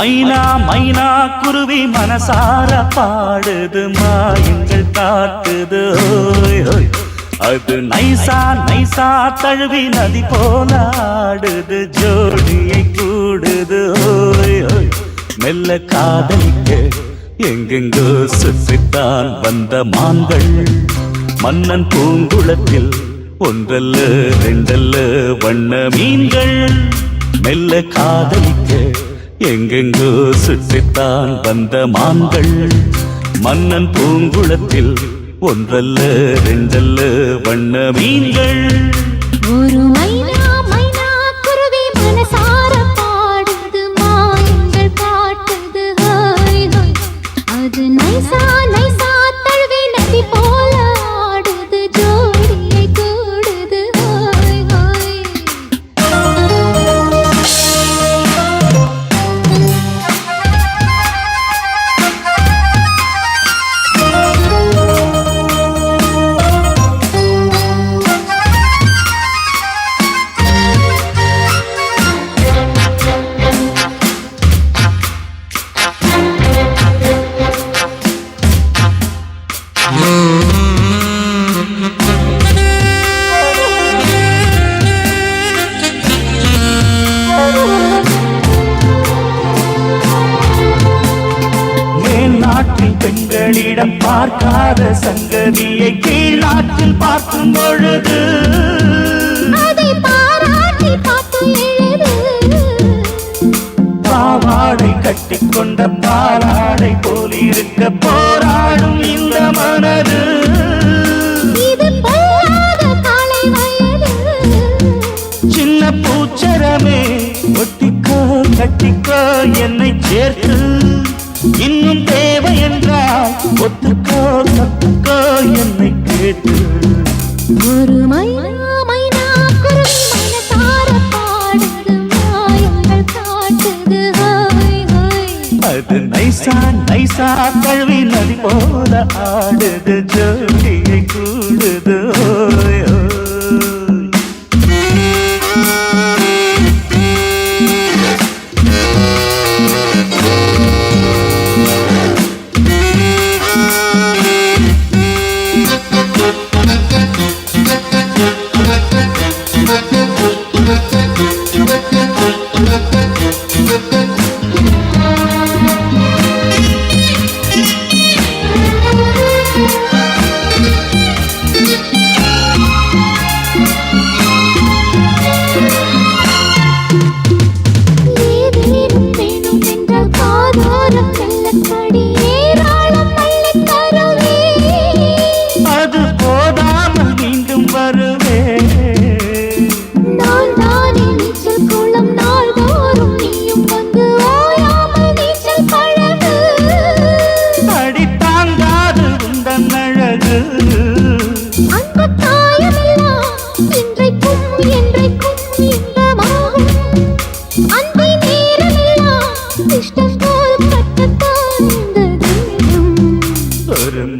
மைனா மைனா குருவி மனசார பாடுது மாயங்கள் காட்டுது ஓய் ஓய். அது நைசா நைசா தழுவி நதி போல ஆடுது ஜோடியை கூடுது ஓய் ஓய். மெல்ல காதலிக்க எங்கெங்கோ சுற்றித்தான் வந்த மான்கள் மன்னன் பூங்குளத்தில் ஒன்றல்ல ரெண்டல்ல வண்ண மீன்கள். மெல்ல காதலிக்க எங்கெங்கோ சுற்றித்தான் வந்த மான்கள் மன்னன் பூங்குளத்தில் ஒன்றல்ல ரெண்டல்ல வண்ண மீன்கள். ஒரு மைனா மைனா குருவி மனசார பாடுது மாயங்கள் காட்டுது ஹாய் ஹாய். அது நைசா நைசா தழுவி நதி போல ஆடுது ஜோடியை கூடுது ஹாய் ஹாய். நாட்டில் பெண்களிடம் பார்க்காத சங்கதியை கீழ் நாட்டில் பார்க்கும் பொழுது அதை பாராட்டி பாட்டு எழுது. பாவாடை கட்டிக்கொண்ட பாலாடை போல் இருக்க போராடும் இந்த மனது. இது பொல்லாத காலை வயது. சின்ன பூச்சரமே ஒட்டிக்கோ கட்டிக்கோ என்னை சேர்த்து இன்னும் தேவை என்றால் ஒத்துக்கோ கத்துக்கோ என்னை கேட்டு. ஒரு மைனா மைனா குருவி மனசார பாடுது மாயங்கள் காட்டுது ஹாய் ஹாய். அது நைசா நைசா தழுவி நதி போல ஆடுது ஜோடியை கூடுது ஓய் ஓய்.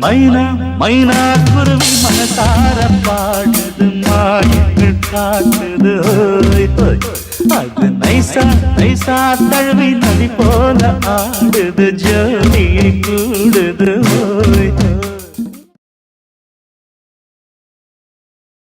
மைனா மைனா குருவி மனசார பாடுது மாயங்கள் காட்டுது ஓய் ஓய். அது நைசா நைசா தழுவி நதி போல ஆடுது ஜோடியை